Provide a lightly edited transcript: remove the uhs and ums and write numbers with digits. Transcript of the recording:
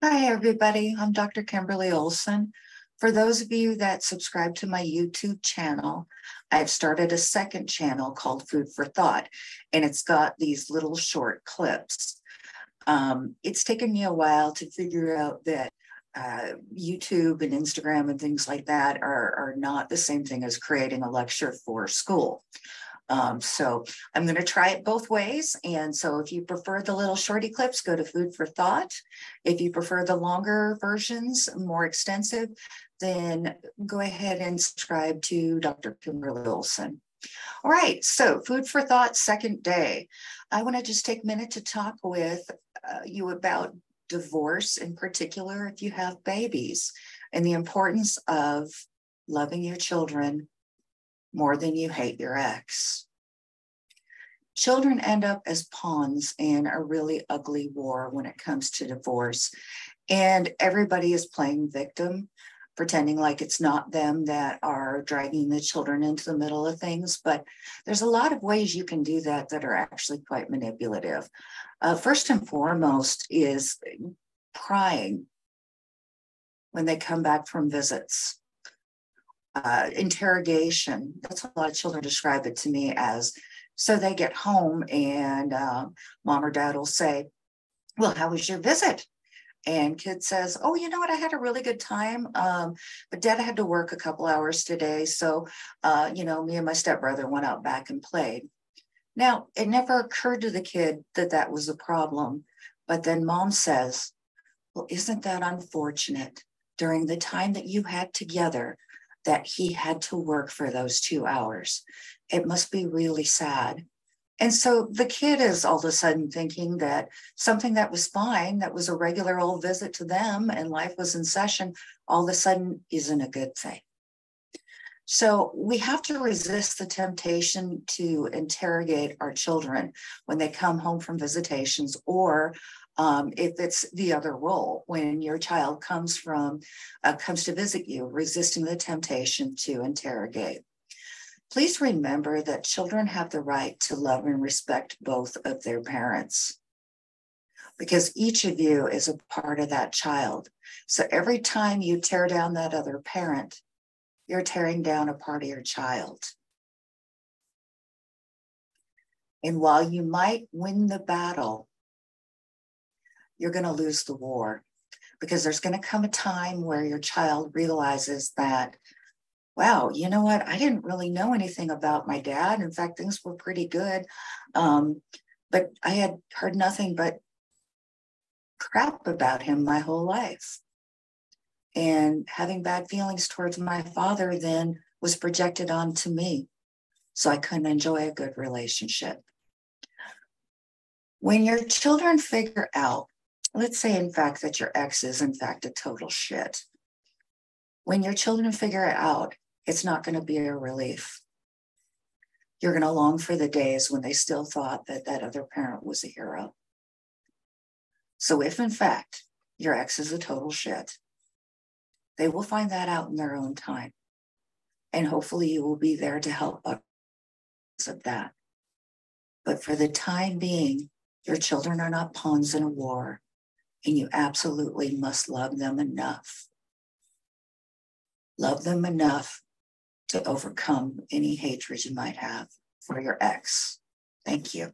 Hi, everybody. I'm Dr. Kimberly Olson. For those of you that subscribe to my YouTube channel, I've started a second channel called Food for Thought, and it's got these little short clips. It's taken me a while to figure out that YouTube and Instagram and things like that are not the same thing as creating a lecture for school. So I'm going to try it both ways. And so if you prefer the little shorty clips, go to Food for Thought. If you prefer the longer versions, more extensive, then go ahead and subscribe to Dr. Kimberly Olson. All right, so Food for Thought, second day. I want to just take a minute to talk with you about divorce, in particular, if you have babies, and the importance of loving your children more than you hate your ex. Children end up as pawns in a really ugly war when it comes to divorce. And everybody is playing victim, pretending like it's not them that are dragging the children into the middle of things. But there's a lot of ways you can do that that are actually quite manipulative. First and foremost is crying when they come back from visits. Interrogation. That's what a lot of children describe it to me as. So they get home and mom or dad will say, well, how was your visit? And kid says, oh, you know what? I had a really good time. But dad had to work a couple hours today. So, me and my stepbrother went out back and played. Now, it never occurred to the kid that that was a problem. But then mom says, well, isn't that unfortunate? During the time that you had together, that he had to work for those 2 hours. It must be really sad. And so the kid is all of a sudden thinking that something that was fine, that was a regular old visit to them and life was in session, all of a sudden isn't a good thing. So we have to resist the temptation to interrogate our children when they come home from visitations, or if it's the other role, when your child comes to visit you, resisting the temptation to interrogate. Please remember that children have the right to love and respect both of their parents, because each of you is a part of that child. So every time you tear down that other parent, you're tearing down a part of your child. And while you might win the battle, you're going to lose the war, because there's going to come a time where your child realizes that, wow, you know what? I didn't really know anything about my dad. In fact, things were pretty good. But I had heard nothing but crap about him my whole life. And having bad feelings towards my father then was projected onto me. So I couldn't enjoy a good relationship. When your children figure out, let's say, in fact, that your ex is, in fact, a total shit. When your children figure it out, it's not going to be a relief. You're going to long for the days when they still thought that that other parent was a hero. So if, in fact, your ex is a total shit, they will find that out in their own time. And hopefully you will be there to help others of that. But for the time being, your children are not pawns in a war, and you absolutely must love them enough. Love them enough to overcome any hatred you might have for your ex. Thank you.